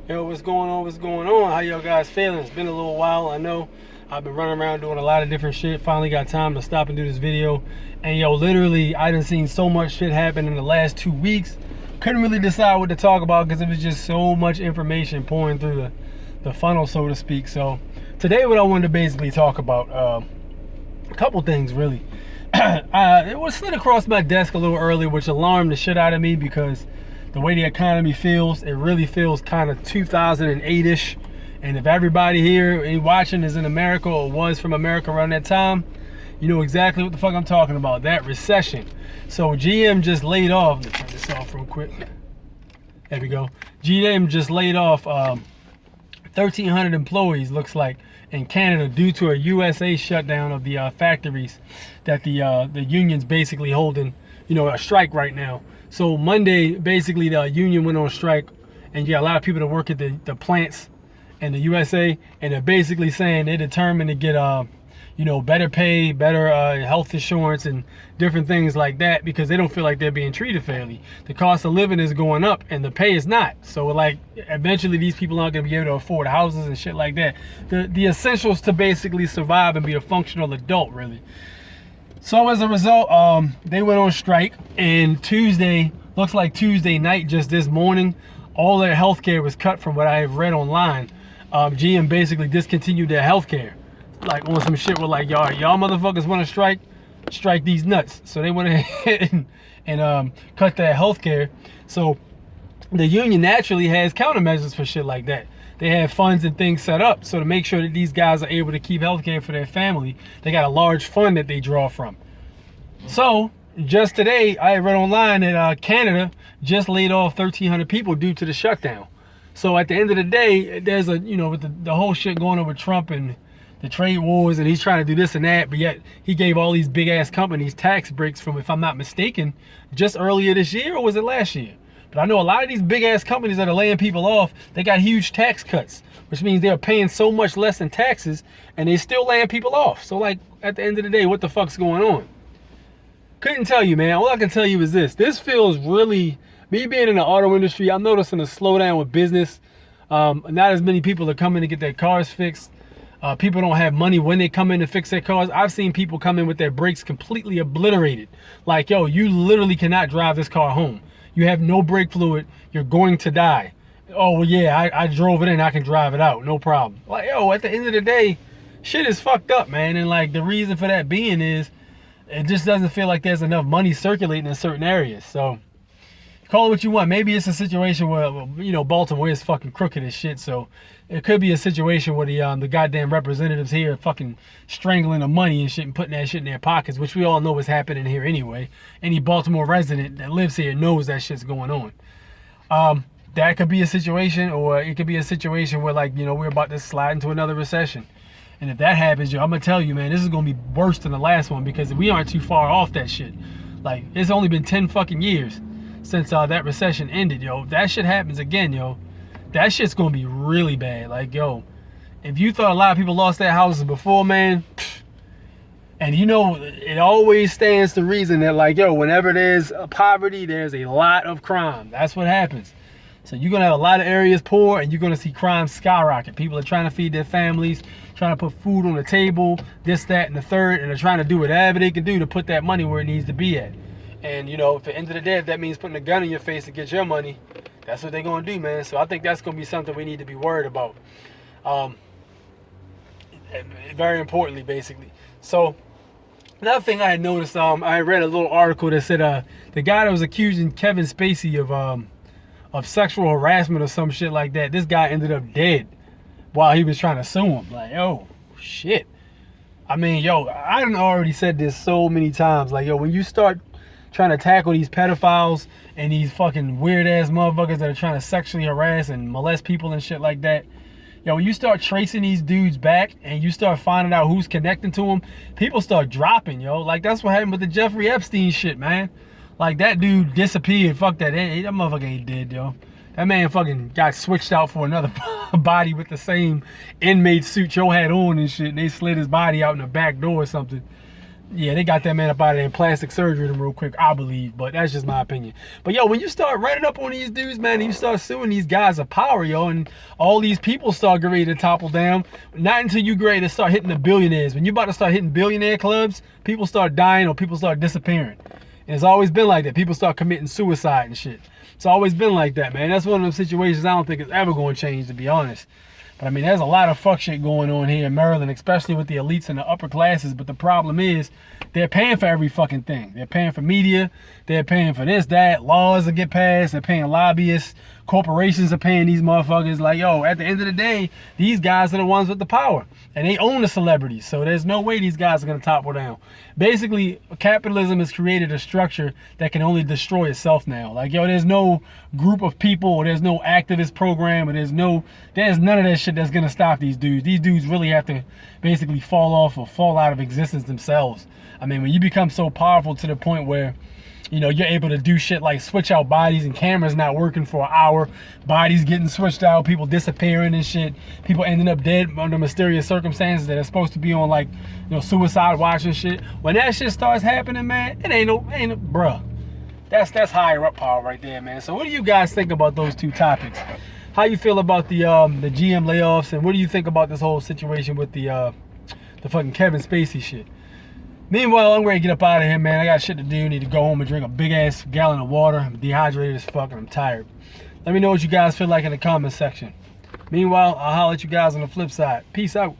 Yo, what's going on? What's going on? How y'all guys feeling? It's been a little while. I know I've been running around doing a lot of different shit. Finally got time to stop and do this video. And yo, literally, I done seen so much shit happen in the last 2 weeks. Couldn't really decide what to talk about because it was just so much information pouring through the funnel, so to speak. So today, what I wanted to basically talk about, a couple things really. It was slid across my desk a little early, which alarmed the shit out of me because the way the economy feels, it really feels kind of 2008-ish. And if everybody here watching is in America or was from America around that time, you know exactly what the fuck I'm talking about, that recession. So GM just laid off, let me turn this off real quick. There we go. GM just laid off 1,300 employees, looks like, in Canada due to a USA shutdown of the factories that the union's basically holding, you know, a strike right now. So Monday, basically the union went on strike, and you got a lot of people that work at the plants in the USA, and they're basically saying they're determined to get you know, better pay, better health insurance, and different things like that because they don't feel like they're being treated fairly. The cost of living is going up and the pay is not. So like eventually these people aren't going to be able to afford houses and shit like that. The essentials to basically survive and be a functional adult, really. So as a result, they went on strike, and Tuesday, looks like Tuesday night, just this morning, all their healthcare was cut from what I have read online. GM basically discontinued their healthcare, like on some shit with like, y'all motherfuckers want to strike these nuts. So they went ahead and cut their healthcare. So the union naturally has countermeasures for shit like that. They have funds and things set up so to make sure that these guys are able to keep healthcare for their family. They got a large fund that they draw from. So just today, I read online that Canada just laid off 1,300 people due to the shutdown. So at the end of the day, there's a, you know, with the whole shit going on with Trump and the trade wars, and he's trying to do this and that, but yet he gave all these big ass companies tax breaks from, if I'm not mistaken, just earlier this year, or was it last year? But I know a lot of these big ass companies that are laying people off, they got huge tax cuts, which means they're paying so much less in taxes and they still laying people off. So like at the end of the day, what the fuck's going on? Couldn't tell you, man. All I can tell you is this feels really, me being in the auto industry, I'm noticing a slowdown with business. Not as many people are coming to get their cars fixed. People don't have money when they come in to fix their cars. I've seen people come in with their brakes completely obliterated. Like, yo, you literally cannot drive this car home. You have no brake fluid. You're going to die. Oh, well, yeah, I drove it in. I can drive it out. No problem. Like, yo, at the end of the day, shit is fucked up, man. And, like, the reason for that being is it just doesn't feel like there's enough money circulating in certain areas. So call it what you want. Maybe it's a situation where, you know, Baltimore is fucking crooked as shit. So it could be a situation where the goddamn representatives here are fucking strangling the money and shit and putting that shit in their pockets, which we all know is happening here anyway. Any Baltimore resident that lives here knows that shit's going on. That could be a situation, or it could be a situation where, like, you know, we're about to slide into another recession. And if that happens, yo, I'm gonna tell you, man, this is gonna be worse than the last one because we aren't too far off that shit. Like, it's only been 10 fucking years since that recession ended, yo. If that shit happens again, yo, that shit's gonna be really bad. Like, yo, if you thought a lot of people lost their houses before, man, and you know, it always stands to reason that, like, yo, whenever there's poverty, there's a lot of crime. That's what happens. So you're gonna have a lot of areas poor, and you're gonna see crime skyrocket. People are trying to feed their families, trying to put food on the table, this, that, and the third, and they're trying to do whatever they can do to put that money where it needs to be at. And, you know, at the end of the day, if that means putting a gun in your face to get your money, that's what they're going to do, man. So I think that's going to be something we need to be worried about. Very importantly, basically. So another thing I had noticed, I read a little article that said the guy that was accusing Kevin Spacey of sexual harassment or some shit like that, this guy ended up dead while he was trying to sue him. Like, oh, shit. I mean, yo, I done already said this so many times. Like, yo, when you start trying to tackle these pedophiles and these fucking weird ass motherfuckers that are trying to sexually harass and molest people and shit like that, yo, when you start tracing these dudes back and you start finding out who's connecting to them, people start dropping, yo. Like, that's what happened with the Jeffrey Epstein shit, man. Like, that dude disappeared. Fuck that. That motherfucker ain't dead, yo. That man fucking got switched out for another body with the same inmate suit yo had on and shit, and they slid his body out in the back door or something. Yeah, they got that man up out of there in plastic surgery room real quick, I believe, but that's just my opinion. But yo, when you start running up on these dudes, man, and you start suing these guys of power, yo, and all these people start getting ready to topple down, not until you get ready to start hitting the billionaires. When you about to start hitting billionaire clubs, people start dying or people start disappearing. And it's always been like that. People start committing suicide and shit. It's always been like that, man. That's one of those situations I don't think it's ever going to change, to be honest. But I mean, there's a lot of fuck shit going on here in Maryland, especially with the elites and the upper classes. But the problem is, they're paying for every fucking thing. They're paying for media. They're paying for this, that. Laws that get passed. They're paying lobbyists. Corporations are paying these motherfuckers. Like, yo, at the end of the day, these guys are the ones with the power. And they own the celebrities. So there's no way these guys are going to topple down. Basically, capitalism has created a structure that can only destroy itself now. Like, yo, there's no group of people, or there's no activist program, or there's none of that shit that's going to stop these dudes. These dudes really have to basically fall off or fall out of existence themselves. I mean, when you become so powerful to the point where, you know, you're able to do shit like switch out bodies and cameras not working for an hour, bodies getting switched out, people disappearing and shit, people ending up dead under mysterious circumstances that are supposed to be on, like, you know, suicide watch and shit. When that shit starts happening, man, it ain't no, bruh. That's higher up power right there, man. So what do you guys think about those two topics? How you feel about the GM layoffs, and what do you think about this whole situation with the fucking Kevin Spacey shit? Meanwhile, I'm ready to get up out of here, man. I got shit to do. Need to go home and drink a big-ass gallon of water. I'm dehydrated as fuck and I'm tired. Let me know what you guys feel like in the comment section. Meanwhile, I'll holler at you guys on the flip side. Peace out.